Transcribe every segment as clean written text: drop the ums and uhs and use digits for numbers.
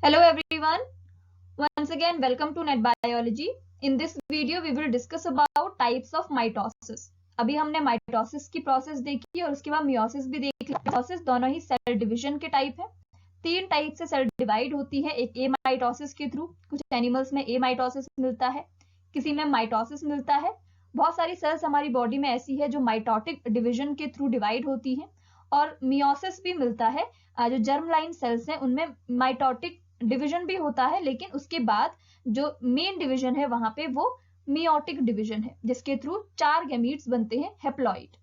Hello everyone. Once again, welcome to Net Biology. In this video, we will discuss about types of mitosis. अभी हमने mitosis की process देखी और उसके बाद मियोसिस भी देख लिया। मियोसिस दोनों ही सेल डिवीजन के टाइप है। 3 टाइप से सेल डिवाइड होती है। एक ए माइटोसिस के थ्रू, कुछ एनिमल्स में ए माइटोसिस मिलता है, किसी में माइटोसिस मिलता है। बहुत सारी सेल्स हमारी बॉडी में ऐसी है जो माइटोटिक डिवीजन के थ्रू डिवाइड होती है, और मियोसिस भी मिलता है। जो जर्म लाइन सेल्स हैं उनमें माइटोटिक डिवीजन भी होता है, लेकिन उसके बाद जो मेन डिवीजन है वहां पे वो मियोटिक डिवीजन है, जिसके थ्रू 4 गैमीट्स बनते हैं, हेप्लॉइड।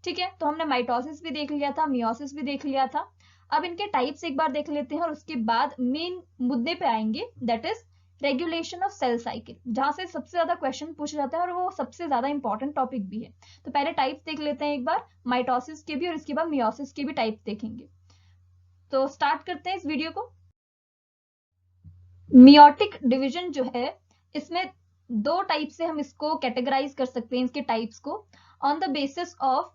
ठीक है, तो हमने माइटोसिस भी देख लिया था, मियोसिस भी देख लिया था। अब इनके टाइप्स एक बार देख लेते हैं और उसके बाद मेन मुद्दे पे आएंगे, that is regulation of cell cycle, जहां से सबसे ज्यादा क्वेश्चन पूछा जाता है और वो सबसे ज्यादा इंपॉर्टेंट टॉपिक भी है। तो पहले टाइप्स देख लेते हैं एक बार, माइटोसिस के भी और इसके बाद मियोसिस के भी टाइप्स देखेंगे। तो स्टार्ट करते हैं इस वीडियो को। मियोटिक डिवीजन जो है, इसमें 2 टाइप से हम इसको कैटेगराइज कर सकते हैं, इसके टाइप्स को, on the basis of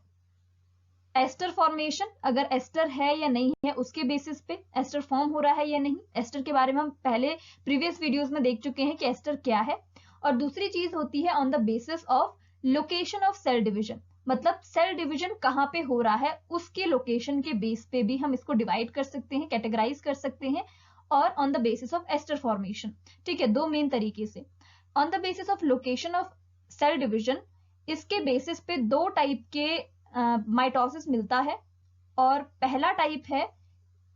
aster formation, अगर एस्टर है या नहीं है उसके बेसिस पे, एस्टर फॉर्म हो रहा है या नहीं। एस्टर के बारे में हम पहले प्रीवियस वीडियोस में देख चुके हैं कि एस्टर क्या है। और दूसरी चीज होती है on the basis of location of cell division, मतलब सेल डिवीजन कहाँ पे हो रहा है उसके लोकेशन के बेस पे भी हम इसको डिवाइड कर सकते हैं, कैटेगराइज कर सकते हैं, और on the basis of aster formation. ठीक है, 2 मेन तरीके से। On the basis of location of cell division, इसके बेसिस पे 2 टाइप के माइटोसिस मिलता है, और पहला टाइप है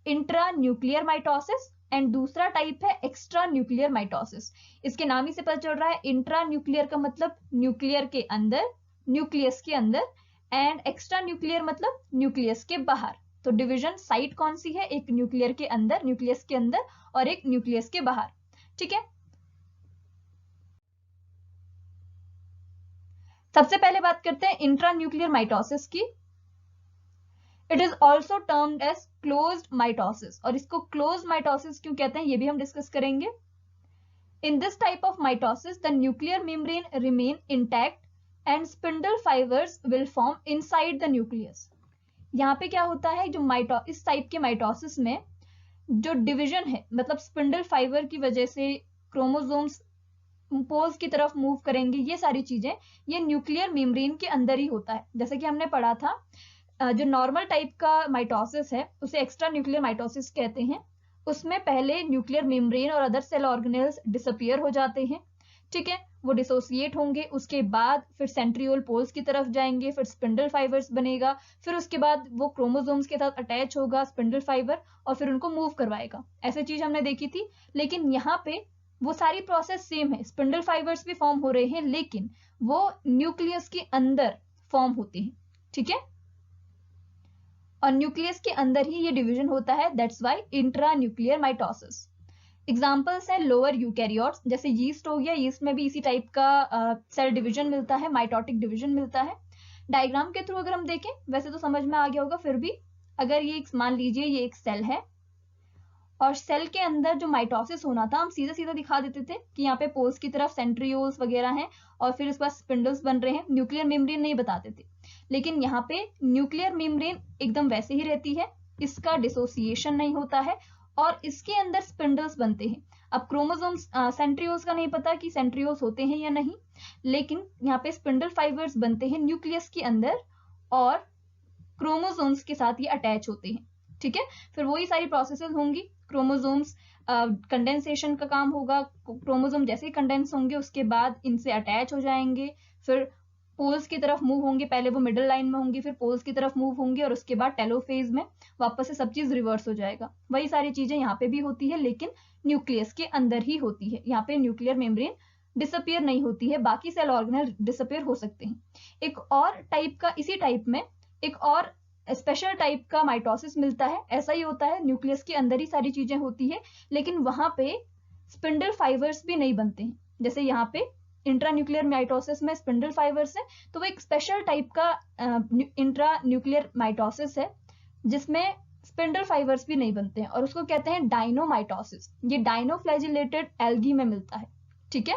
इंट्रा न्यूक्लियर माइटोसिस एंड दूसरा टाइप है एक्स्ट्रा न्यूक्लियर माइटोसिस। इसके नाम ही से पता चल रहा है, इंट्रा न्यूक्लियर का मतलब न्यूक्लियर के अंदर, न्यूक्लियस के अंदर, एंड एक्स्ट्रा न्यूक्लियर मतलब न्यूक्लियस के बाहर। तो डिवीजन साइट कौन सी है, एक न्यूक्लियर के अंदर, न्यूक्लियस के अंदर, और एक न्यूक्लियस के बाहर। ठीक है, सबसे पहले बात करते हैं इंट्रा न्यूक्लियर माइटोसिस की। It is also termed as closed mitosis, और इसको क्लोज्ड माइटोसिस क्यों कहते हैं ये भी हम डिस्कस करेंगे। In this type of mitosis, the nuclear membrane remain intact and spindle fibers will form inside the nucleus. यहाँ पे क्या होता है, जो इस टाइप के माइटोसिस में जो डिवीजन है, मतलब स्पिंडल फाइबर की वजह से क्रोमोसोम्स पोल्स की तरफ मूव करेंगे, ये सारी चीजें ये न्यूक्लियर मेम्ब्रेन के अंदर ही होता है। जैसे कि हमने पढ़ा था, जो नॉर्मल टाइप का माइटोसिस है उसे एक्स्ट्रा न्यूक्लियर माइटोसिस कहते हैं। उसमें पहले न्यूक्लियर मेम्ब्रेन और अदर सेल ऑर्गेनेल्स डिसअपियर हो जाते हैं। ठीक है, वो डिसोसिएट होंगे, उसके बाद फिर सेंट्रियोल पोल्स की तरफ जाएंगे, फिर स्पिंडल फाइबर्स बनेगा, फिर उसके बाद वो क्रोमोसोम्स के साथ अटैच होगा स्पिंडल फाइबर, और फिर उनको मूव करवाएगा। ऐसी चीज हमने देखी थी। लेकिन यहाँ पे वो सारी प्रोसेस सेम है, स्पिंडल फाइबर्स भी फॉर्म हो रहे हैं, लेकिन वो न्यूक्लियस के अंदर फॉर्म होते हैं। ठीक है, और न्यूक्लियस के अंदर ही ये डिवीजन होता है, that's why intra nuclear mitosis. Examples है लोअर यूकैरियोट्स, जैसे यीस्ट हो गया, यीस्ट में भी इसी टाइप का सेल डिवीजन मिलता है, माइटोटिक डिवीजन मिलता है। डायग्राम के थ्रू अगर हम देखें, वैसे तो समझ में आ गया होगा, फिर भी अगर ये मान लीजिए ये एक सेल है, और सेल के अंदर जो माइटोसिस होना था हम सीधा सीधा दिखा देते थे कि यहाँ पे पोल्स की तरफ सेंट्रियोल्स वगैरह हैं, और फिर इसके बाद स्पिंडल्स बन रहे हैं, न्यूक्लियर मेम्ब्रेन नहीं बताते थे। लेकिन यहाँ पे न्यूक्लियर मेम्ब्रेन एकदम वैसे ही रहती है, इसका डिसोसिएशन नहीं होता है, और इसके अंदर स्पिंडल्स बनते हैं। अब क्रोमोसोम्स सेंट्रियोल्स का नहीं पता कि सेंट्रियोल्स होते हैं या नहीं, लेकिन यहाँ पे स्पिंडल फाइबर्स बनते हैं न्यूक्लियस के अंदर, और क्रोमोसोम्स के साथ ये अटैच होते हैं। ठीक है, फिर वही सारी प्रोसेसेस होंगी, क्रोमोसोम्स कंडेंसेशन का काम होगा, क्रोमोसोम जैसे ही कंडेंस होंगे उसके बाद इनसे अटैच हो जाएंगे, फिर पोल्स की तरफ मूव होंगे, पहले वो मिडिल लाइन में होंगी, फिर पोल्स की तरफ मूव होंगे, और उसके बाद टेलोफेज में वापस से सब चीज रिवर्स हो जाएगा। वही सारी चीजें यहाँ पे भी होती है, लेकिन न्यूक्लियस के अंदर ही होती है। यहाँ पे न्यूक्लियर मेम्ब्रेन डिसअपियर नहीं होती है, बाकी सेल ऑर्गेनेल डिसअपियर हो सकते हैं। एक और टाइप का, इसी टाइप में एक और स्पेशल टाइप का माइटोसिस मिलता है। ऐसा ही होता है, न्यूक्लियस के अंदर ही सारी चीजें होती है, लेकिन वहां पे स्पिंडल फाइबर्स भी नहीं बनते हैं। जैसे यहाँ पे इंट्रा न्यूक्लियर माइटोसिस में स्पिंडल फाइबर्स है, तो वो एक स्पेशल टाइप का इंट्रा न्यूक्लियर माइटोसिस है जिसमें स्पिंडल फाइबर्स भी नहीं बनते हैं, और उसको कहते हैं डायनोमाइटोसिस। ये डायनोफ्लैजिलेटेड एल्गी में मिलता है। ठीक है,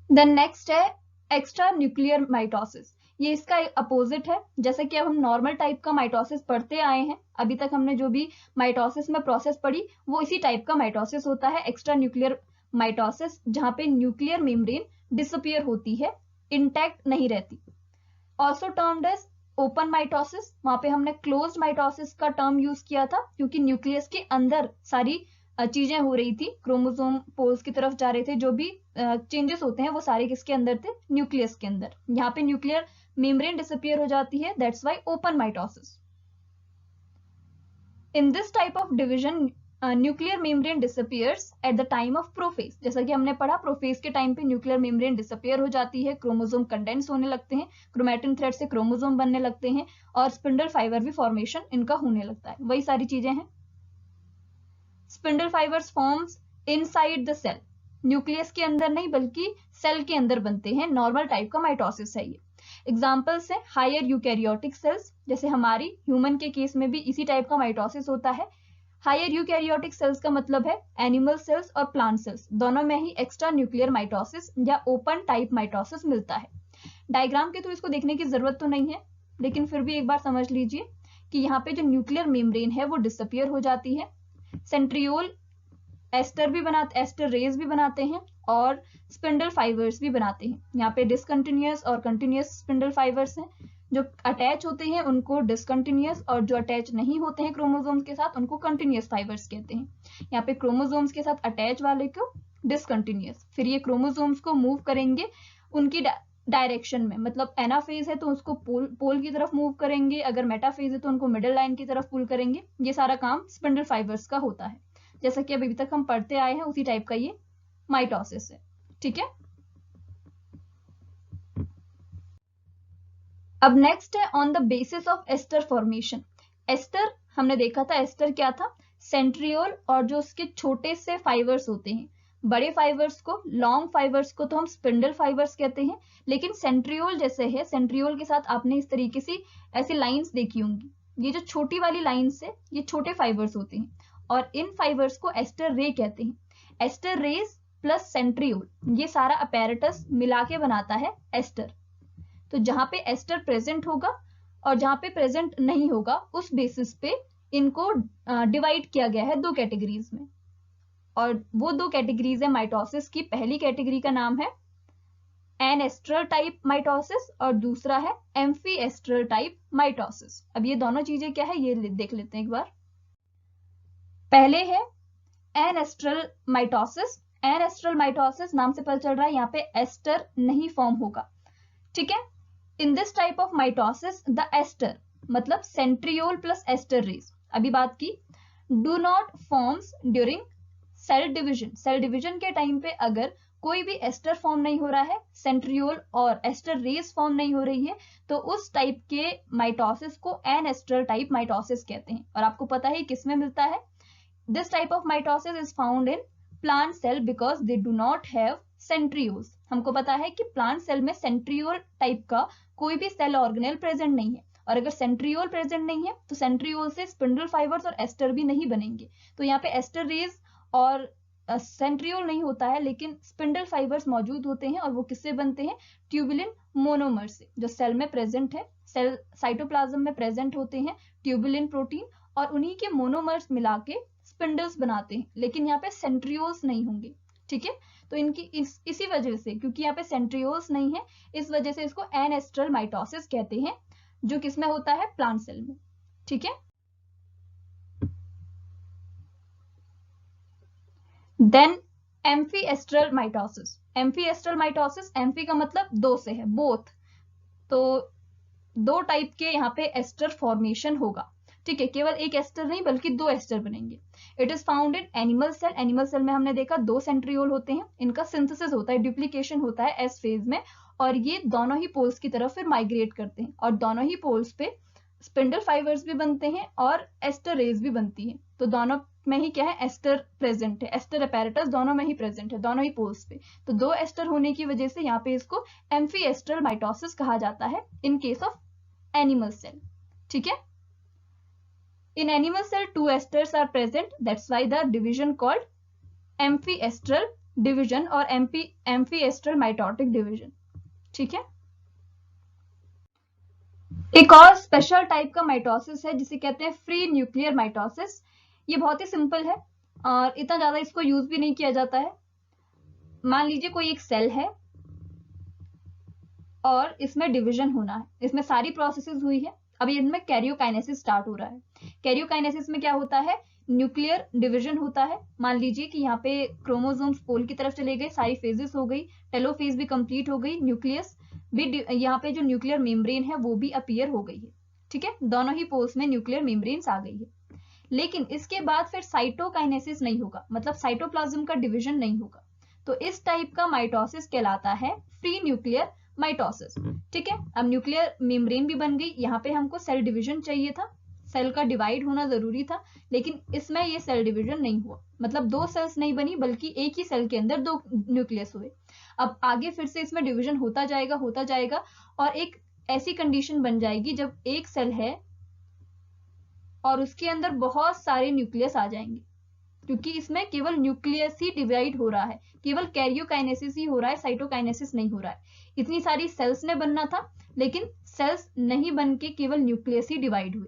देन नेक्स्ट है एक्स्ट्रा न्यूक्लियर माइटोसिस। ये इसका अपोजिट है। जैसे कि अब हम नॉर्मल टाइप का माइटोसिस पढ़ते आए हैं, अभी तक हमने जो भी माइटोसिस में प्रोसेस पढ़ी वो इसी टाइप का माइटोसिस होता है, एक्स्ट्रा न्यूक्लियर माइटोसिस, जहां पे न्यूक्लियर मेम्ब्रेन डिसअपियर होती है, इंटैक्ट नहीं रहती। Also termed as open mitosis, वहां पे हमने क्लोज्ड माइटोसिस का टर्म यूज किया था क्योंकि न्यूक्लियस के अंदर सारी चीजें हो रही थी, क्रोमोसोम पोल्स की तरफ जा रहे थे, जो भी चेंजेस होते हैं वो सारे किसके अंदर थे, न्यूक्लियस के अंदर। यहाँ पे न्यूक्लियर मेम्ब्रेन डिसअपियर हो जाती है, that's why open mitosis. In this type of division nuclear membrane disappears at the time of prophase. जैसा कि हमने पढ़ा, प्रोफेज के टाइम पे न्यूक्लियर मेम्ब्रेन डिसअपियर हो जाती है, क्रोमोसोम कंडेंस होने लगते हैं, क्रोमैटिन थ्रेड से क्रोमोसोम बनने लगते हैं और स्पिंडल फाइबर भी फॉर्मेशन इनका होने लगता है, वही सारी चीजें हैं। Spindle fibres forms inside the cell, nucleus के अंदर नहीं बल्कि सेल के अंदर बनते हैं, नॉर्मल टाइप का माइटोसिस है ये। एग्जाम्पल्स है हायर यूकैरियोटिक सेल्स, जैसे हमारी ह्यूमन के केस में भी इसी टाइप का माइटोसिस होता है। हायर यूकैरियोटिक सेल्स का मतलब है एनिमल सेल्स और प्लांट सेल्स, दोनों में ही एक्स्ट्रा न्यूक्लियर माइटोसिस या ओपन टाइप माइटोसिस मिलता है। डायग्राम के थ्रू इसको देखने की जरूरत तो नहीं है, लेकिन फिर भी एक बार समझ लीजिए कि यहाँ पे जो न्यूक्लियर मेम्ब्रेन है वो डिसअपियर हो जाती है। सेंट्रियोल एस्टर भी बनाते, एस्टर रेज भी बनाते हैं और स्पिंडल फाइबर्स भी बनाते हैं। यहाँ पे डिसकंटिन्यूअस और कंटिन्यूअस स्पिंडल फाइबर्स हैं, जो अटैच होते हैं उनको डिसकंटिन्यूअस और जो अटैच नहीं होते हैं क्रोमोसोम्स के साथ उनको कंटिन्यूअस फाइबर्स कहते हैं। यहाँ पे क्रोमोसोम्स के साथ अटैच वाले को डिसकंटिन्यूअस, फिर ये क्रोमोसोम्स को मूव करेंगे उनकी डायरेक्शन में, मतलब एनाफेज है तो उसको पोल की तरफ मूव करेंगे, अगर मेटाफेज है तो उनको मिडिल लाइन की तरफ पुल करेंगे। ये सारा काम स्पिंडल फाइबर्स का होता है, जैसा कि अभी तक हम पढ़ते आए हैं उसी टाइप का ये माइटोसिस है। ठीक है, अब नेक्स्ट है on the basis of aster formation. Aster हमने देखा था, एस्टर क्या था, सेंट्रियोल और जो उसके छोटे से फाइबर्स होते हैं, बड़े फाइबर्स को, लॉन्ग फाइबर्स को तो हम स्पिंडल फाइबर्स कहते हैं, लेकिन सेंट्रियोल जैसे है, सेंट्रियोल के साथ आपने इस तरीके से ऐसी लाइंस देखी होंगी, ये जो छोटी वाली लाइंस है ये छोटे फाइबर्स होते हैं और इन फाइबर्स को एस्टर रे कहते हैं। एस्टर रेस प्लस सेंट्रियोल, ये सारा अपैरेटस मिला के बनाता है एस्टर। तो जहां पे एस्टर प्रेजेंट होगा और जहां पे प्रेजेंट नहीं होगा उस बेसिस पे इनको डिवाइड किया गया है दो कैटेगरीज में, और वो दो कैटेगरीज है माइटोसिस की। पहली कैटेगरी का नाम है एनएस्ट्रल टाइप माइटोसिस और दूसरा है एम्फीएस्ट्रल टाइप माइटोसिस। अब ये दोनों चीजें क्या है ये देख लेते हैं एक बार। पहले है एनएस्ट्रल माइटोसिस। एनएस्ट्रल माइटोसिस नाम से पता चल रहा है यहाँ पे एस्टर नहीं फॉर्म होगा। ठीक है, in this type of mitosis the aster मतलब सेंट्रियोल प्लस एस्टर रेस, अभी बात की, do not forms during cell division. Cell division के टाइम पे अगर कोई भी एस्टर फॉर्म नहीं हो रहा है, सेंट्रियोल और एस्टर रेस फॉर्म नहीं हो रही है, तो उस टाइप के माइटोसिस को एनएस्ट्रल टाइप माइटोसिस कहते हैं। और आपको पता है किसमें मिलता है, this type of mitosis is found in plant cell because they do not have centrioles. हमको पता है कि प्लांट सेल में सेंट्रियोल टाइप का कोई भी सेल ऑर्गेनेल प्रेजेंट नहीं है, और अगर सेंट्रियोल प्रेजेंट नहीं है तो सेंट्रियोल से स्पिंडल फाइबर्स और एस्टर भी नहीं बनेंगे। तो यहाँ पे एस्टर रेस और सेंट्रियोल नहीं होता है, लेकिन स्पिंडल फाइबर्स मौजूद होते हैं और वो किससे बनते हैं, ट्यूबुलिन मोनोमर से, जो सेल में प्रेजेंट है, सेल साइटोप्लाज्म में प्रेजेंट होते हैं ट्यूबुलिन प्रोटीन, और उन्हीं के मोनोमर्स मिला के स्पिंडल्स बनाते हैं, लेकिन यहाँ पे सेंट्रियोल्स नहीं होंगे। ठीक है, तो इनकी इसी वजह से, क्योंकि यहाँ पे सेंट्रियोल्स नहीं है, इस वजह से इसको एनएस्ट्रल माइटोसिस कहते हैं, जो किसमें होता है, प्लांट सेल में। ठीक है, देन एम्फीएस्ट्रल माइटोसिस। एम्फीएस्ट्रल माइटोसिस, एम्फी का मतलब दो से है, बोथ, तो दो टाइप के यहाँ पे एस्टर फॉर्मेशन होगा। ठीक है, केवल एक एस्टर नहीं बल्कि दो एस्टर बनेंगे। It is found in animal cell. Animal cell में हमने देखा दो सेंट्रियोल होते हैं, इनका सिंथेसिस होता है, डुप्लीकेशन होता है एस फेज में, और ये दोनों ही पोल्स की तरफ फिर माइग्रेट करते हैं, और दोनों ही पोल्स पे स्पिंडल फाइबर्स भी बनते हैं और एस्टर रेज भी बनती है। तो दोनों में ही क्या है, एस्टर प्रेजेंट है, एस्टर अपैरेटस दोनों में ही प्रेजेंट है, दोनों ही पोल्स पे। तो दो एस्टर होने की वजह से यहाँ पे इसको एम्फीएस्ट्रल माइटोसिस कहा जाता है in case of animal cell. ठीक है, in animal cell two esters are present, that's why the division called amphiestral division or amphiestral mitotic division. ठीक है, एक और स्पेशल टाइप का माइटोसिस है जिसे कहते हैं फ्री न्यूक्लियर माइटोसिस। ये बहुत ही सिंपल है और इतना ज्यादा इसको यूज भी नहीं किया जाता है। मान लीजिए कोई एक सेल है और इसमें डिवीजन होना है, इसमें सारी प्रोसेसेस हुई है, अभी इनमें कैरियोकाइनेसिस स्टार्ट हो रहा है। कैरियोकाइनेसिस में क्या होता है, न्यूक्लियर डिवीजन होता है। मान लीजिए कि यहाँ पे क्रोमोसोम्स पोल की तरफ चले गए, सारी फेजेस हो गई, टेलोफेज भी कंप्लीट हो गई, न्यूक्लियस भी, यहाँ पे जो न्यूक्लियर मेम्ब्रेन है वो भी अपीयर हो गई है। ठीक है, दोनों ही पोल्स में न्यूक्लियर मेम्ब्रेन्स आ गई है। लेकिन इसके बाद फिर साइटोकाइनेसिस नहीं होगा, मतलब साइटोप्लाज्म का डिवीजन नहीं होगा। तो इस टाइप का माइटोसिस कहलाता है फ्री न्यूक्लियर माइटोसिस। ठीक है, अब न्यूक्लियर मेम्ब्रेन भी बन गई, यहाँ पे हमको सेल डिवीजन चाहिए था, सेल का डिवाइड होना जरूरी था, लेकिन इसमें ये सेल डिवीजन नहीं हुआ, मतलब दो सेल्स नहीं बनी बल्कि एक ही सेल के अंदर दो न्यूक्लियस हुए। अब आगे फिर से इसमें डिवीजन होता जाएगा और एक ऐसी कंडीशन बन जाएगी जब एक सेल है और उसके अंदर बहुत सारे न्यूक्लियस आ जाएंगे, क्योंकि इसमें केवल न्यूक्लियस ही डिवाइड हो रहा है, केवल कैरियोकाइनेसिस ही हो रहा है, साइटोकाइनेसिस नहीं हो रहा है। इतनी सारी सेल्स ने बनना था लेकिन सेल्स नहीं बन के केवल न्यूक्लियस ही डिवाइड हुए।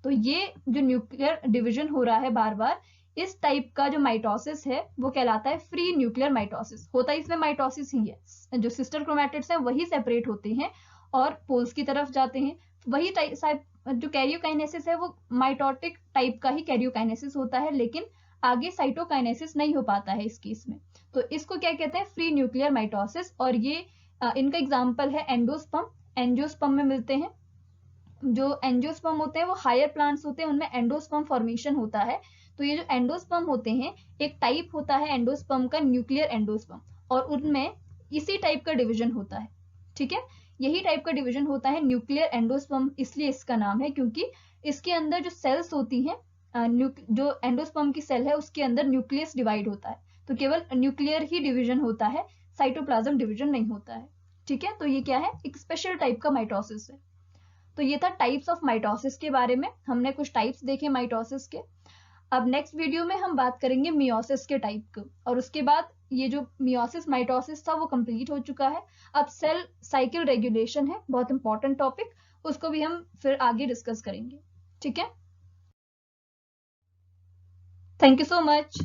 तो ये जो न्यूक्लियर डिवीजन हो रहा है बार बार, इस टाइप का जो माइटोसिस है वो कहलाता है फ्री न्यूक्लियर माइटोसिस। होता इसमें माइटोसिस ही है, जो सिस्टर क्रोमैटिड्स हैं वही सेपरेट होते हैं और पोल्स की तरफ जाते हैं। वही टाइप जो कैरियोकाइनेसिस है वो माइटोटिक टाइप का ही कैरियोकाइनेसिस होता है, लेकिन आगे साइटोकाइनेसिस नहीं हो पाता है इस केस में। तो इसको क्या कहते हैं, फ्री न्यूक्लियर माइटोसिस। और ये इनका एग्जांपल है एंडोस्पर्म, एंजियोस्पर्म में मिलते हैं। जो एंजियोस्पर्म होते हैं वो हायर प्लांट्स होते हैं, उनमें एंडोस्पर्म फॉर्मेशन होता है। तो ये जो एंडोस्पर्म होते हैं, एक टाइप होता है एंडोस्पर्म का न्यूक्लियर एंडोस्पर्म, और उनमें इसी टाइप का डिवीजन होता है। ठीक है, यही टाइप का डिवीजन होता है न्यूक्लियर एंडोस्पर्म, इसलिए इसका नाम है क्योंकि इसके अंदर जो सेल्स होती हैं, जो एंडोस्पर्म की सेल है उसके अंदर न्यूक्लियस डिवाइड होता है, तो केवल न्यूक्लियर ही डिवीजन होता है, साइटोप्लाज्म डिवीजन नहीं होता है। ठीक है, तो ये क्या है, एक स्पेशल टाइप का माइटोसिस है। तो ये था टाइप्स ऑफ माइटोसिस के बारे में, हमने कुछ टाइप्स देखे माइटोसिस के। अब नेक्स्ट वीडियो में हम बात करेंगे मियोसिस के टाइप को, और उसके बाद ये जो मियोसिस माइटोसिस था वो कंप्लीट हो चुका है। अब सेल साइकिल रेगुलेशन है, बहुत इंपॉर्टेंट टॉपिक, उसको भी हम फिर आगे डिस्कस करेंगे। ठीक है, थैंक यू सो मच।